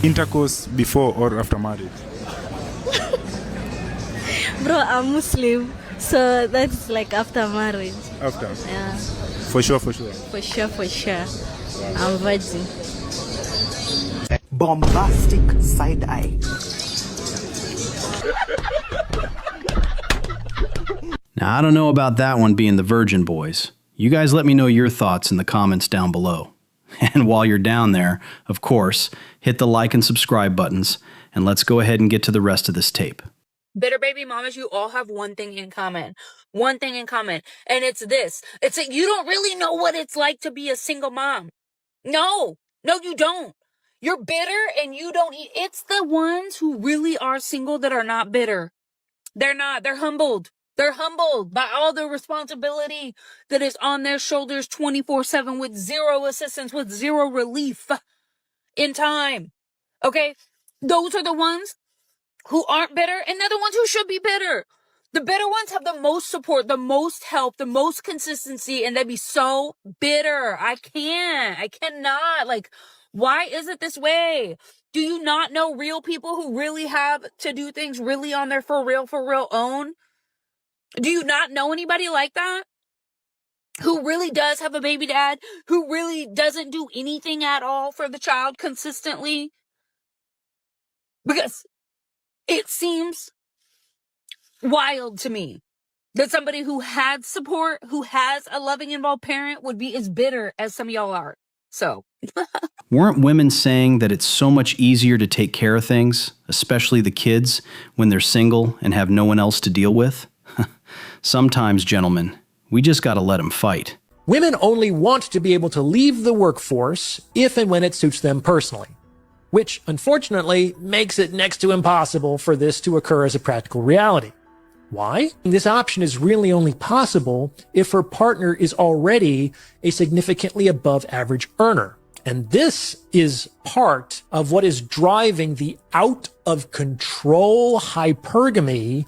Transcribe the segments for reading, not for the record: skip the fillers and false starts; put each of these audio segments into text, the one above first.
Intercourse before or after marriage? Bro, I'm Muslim, so that's like after marriage. After. Yeah, For sure, for sure. for sure, for sure. I'm virgin. Bombastic side eye. Now, I don't know about that one being the virgin boys. You guys let me know your thoughts in the comments down below. And while you're down there, of course, hit the like and subscribe buttons, and let's go ahead and get to the rest of this tape. Bitter baby mamas, you all have one thing in common. One thing in common. And it's this. It's that you don't really know what it's like to be a single mom. No, you don't. You're bitter and you don't eat. It's the ones who really are single that are not bitter. They're not. They're humbled. They're humbled by all the responsibility that is on their shoulders 24/7 with zero assistance, with zero relief in time. Okay? Those are the ones who aren't bitter, and they're the ones who should be bitter. The bitter ones have the most support, the most help, the most consistency, and they'd be so bitter. I cannot. Like, why is it this way? Do you not know real people who really have to do things really on their for real own? Do you not know anybody like that? Who really does have a baby dad? Who really doesn't do anything at all for the child consistently? Because it seems wild to me that somebody who had support, who has a loving, involved parent would be as bitter as some of y'all are. So. Weren't women saying that it's so much easier to take care of things, especially the kids, when they're single and have no one else to deal with? Sometimes, gentlemen, we just gotta let them fight. Women only want to be able to leave the workforce if and when it suits them personally, which unfortunately makes it next to impossible for this to occur as a practical reality. Why? This option is really only possible if her partner is already a significantly above average earner. And this is part of what is driving the out of control hypergamy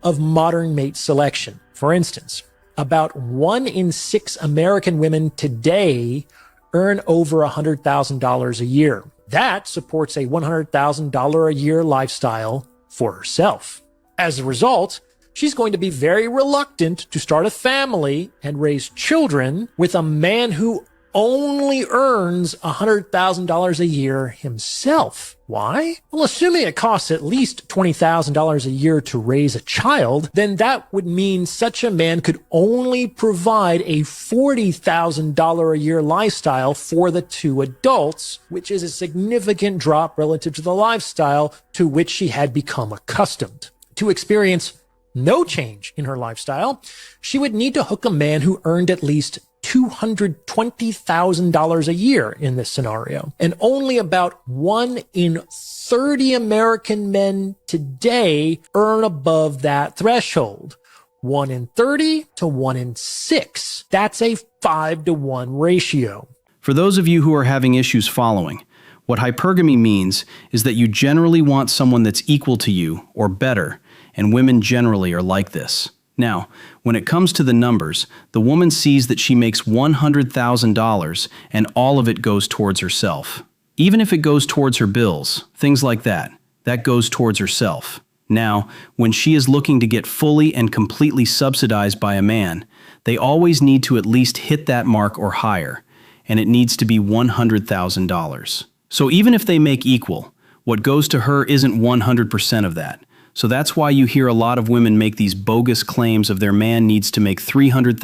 of modern mate selection. For instance, about 1 in 6 American women today earn over $100,000 a year. That supports a $100,000 a year lifestyle for herself. As a result, she's going to be very reluctant to start a family and raise children with a man who only earns $100,000 a year himself. Why? Well, assuming it costs at least $20,000 a year to raise a child, then that would mean such a man could only provide a $40,000 a year lifestyle for the 2 adults, which is a significant drop relative to the lifestyle to which she had become accustomed. To experience no change in her lifestyle, she would need to hook a man who earned at least $220,000 a year in this scenario. And only about 1 in 30 American men today earn above that threshold. 1 in 30 to 1 in 6. That's a 5-to-1 ratio. For those of you who are having issues following, what hypergamy means is that you generally want someone that's equal to you or better, and women generally are like this. Now, when it comes to the numbers, the woman sees that she makes $100,000 and all of it goes towards herself. Even if it goes towards her bills, things like that, that goes towards herself. Now, when she is looking to get fully and completely subsidized by a man, they always need to at least hit that mark or higher, and it needs to be $100,000. So even if they make equal, what goes to her isn't 100% of that. So that's why you hear a lot of women make these bogus claims of their man needs to make $300,000,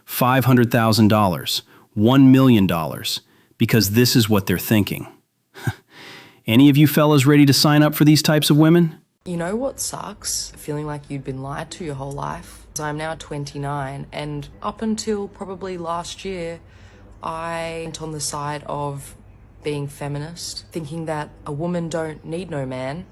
$500,000, $1 million, because this is what they're thinking. Any of you fellas ready to sign up for these types of women? You know what sucks? Feeling like you'd been lied to your whole life. I'm now 29, and up until probably last year, I went on the side of being feminist, thinking that a woman don't need no man.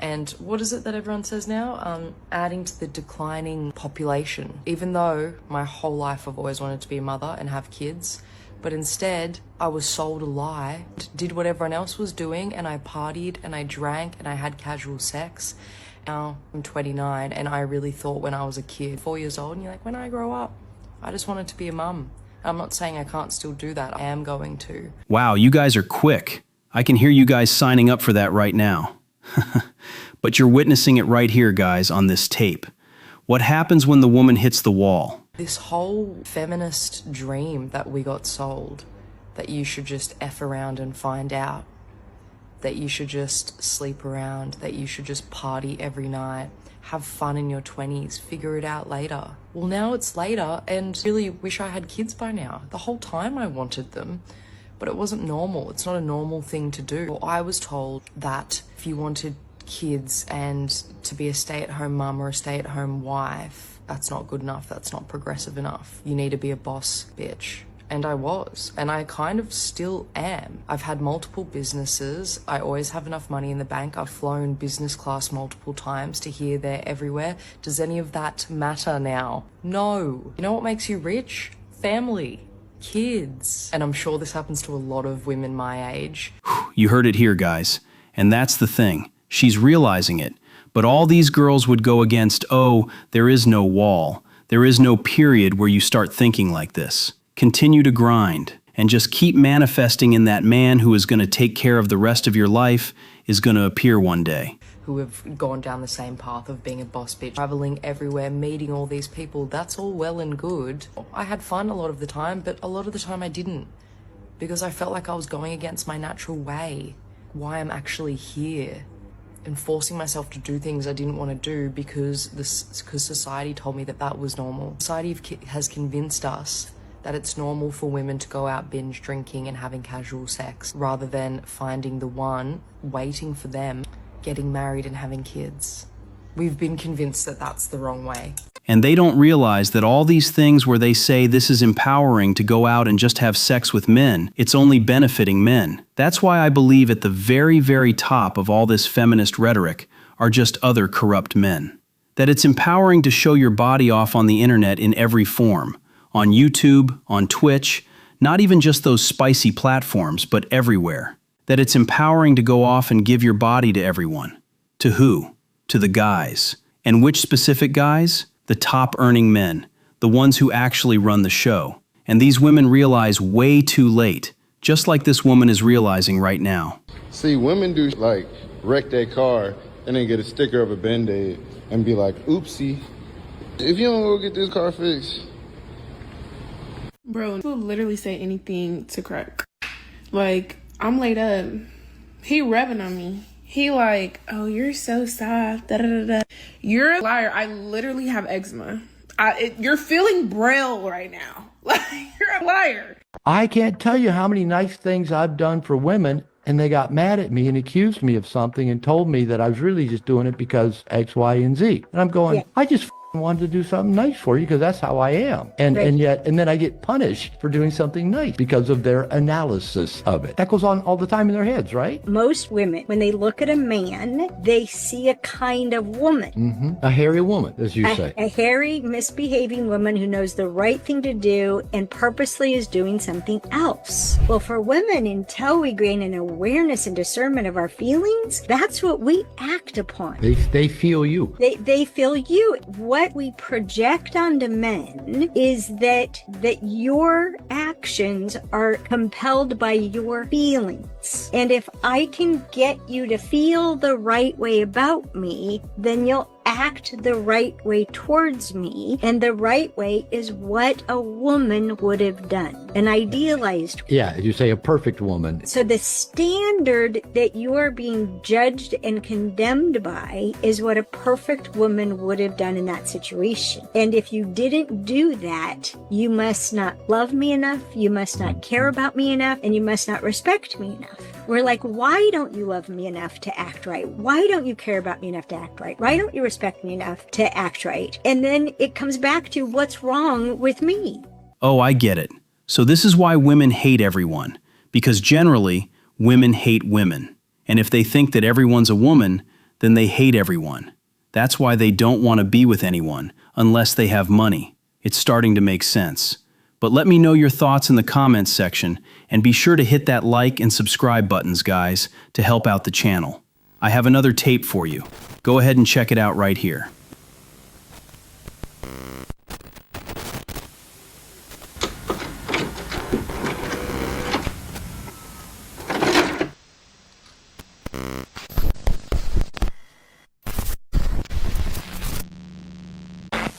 And what is it that everyone says now? Adding to the declining population. Even though my whole life I've always wanted to be a mother and have kids, but instead I was sold a lie, did what everyone else was doing, and I partied and I drank and I had casual sex. Now I'm 29 and I really thought when I was a kid, 4 years old, and you're like, when I grow up, I just wanted to be a mum. I'm not saying I can't still do that. I am going to. Wow, you guys are quick. I can hear you guys signing up for that right now. But you're witnessing it right here, guys, on this tape. What happens when the woman hits the wall? This whole feminist dream that we got sold, that you should just F around and find out, that you should just sleep around, that you should just party every night, have fun in your 20s, figure it out later. Well, now it's later, and really wish I had kids by now. The whole time I wanted them, but it wasn't normal. It's not a normal thing to do. I was told that if you wanted kids and to be a stay-at-home mum or a stay-at-home wife, that's not good enough, that's not progressive enough. You need to be a boss bitch. And I was, and I kind of still am. I've had multiple businesses. I always have enough money in the bank. I've flown business class multiple times to here, there, everywhere. Does any of that matter now? No. You know what makes you rich? Family. Kids. And I'm sure this happens to a lot of women my age. You heard it here, guys. And that's the thing. She's realizing it. But all these girls would go against, oh, there is no wall. There is no period where you start thinking like this. Continue to grind and just keep manifesting in that man who is going to take care of the rest of your life is going to appear one day. Who have gone down the same path of being a boss bitch, traveling everywhere, meeting all these people. That's all well and good. I had fun a lot of the time, but a lot of the time I didn't, because I felt like I was going against my natural way, why I'm actually here, and forcing myself to do things I didn't want to do because society told me that that was normal. Society has convinced us that it's normal for women to go out binge drinking and having casual sex rather than finding the one, waiting for them, getting married and having kids. We've been convinced that that's the wrong way. And they don't realize that all these things where they say this is empowering to go out and just have sex with men, it's only benefiting men. That's why I believe at the very, very top of all this feminist rhetoric are just other corrupt men. That it's empowering to show your body off on the internet in every form. On YouTube, on Twitch, not even just those spicy platforms, but everywhere. That it's empowering to go off and give your body to everyone. To who? To the guys. And which specific guys? The top earning men, the ones who actually run the show. And these women realize way too late, just like this woman is realizing right now. See, women do like wreck their car and then get a sticker of a Band-Aid and be like, oopsie. If you don't go get this car fixed. Bro, he'll literally say anything to crack. Like, I'm laid up. He revving on me. He like, oh, you're so soft. Da, da, da, da. You're a liar. I literally have eczema. You're feeling Braille right now. Like, you're a liar. I can't tell you how many nice things I've done for women, and they got mad at me and accused me of something and told me that I was really just doing it because X, Y, and Z. And I'm going, I just wanted to do something nice for you because that's how I am. And then I get punished for doing something nice because of their analysis of it. That goes on all the time in their heads, right? Most women, when they look at a man, they see a kind of woman. A hairy woman, as you say. A hairy, misbehaving woman who knows the right thing to do and purposely is doing something else. Well, for women, until we gain an awareness and discernment of our feelings, that's what we act upon. They feel you. They feel you. What we project onto men is that your actions are compelled by your feelings. And if I can get you to feel the right way about me, then you'll act the right way towards me, and the right way is what a woman would have done, an idealized. Yeah, as you say, a perfect woman. So the standard that you are being judged and condemned by is what a perfect woman would have done in that situation. And if you didn't do that, you must not love me enough, you must not care about me enough, and you must not respect me enough. We're like, why don't you love me enough to act right? Why don't you care about me enough to act right? Why don't you respect me enough to act right? And then it comes back to what's wrong with me. Oh, I get it. So this is why women hate everyone. Because generally, women hate women. And if they think that everyone's a woman, then they hate everyone. That's why they don't want to be with anyone unless they have money. It's starting to make sense. But let me know your thoughts in the comments section, and be sure to hit that like and subscribe buttons, guys, to help out the channel. I have another tape for you. Go ahead and check it out right here.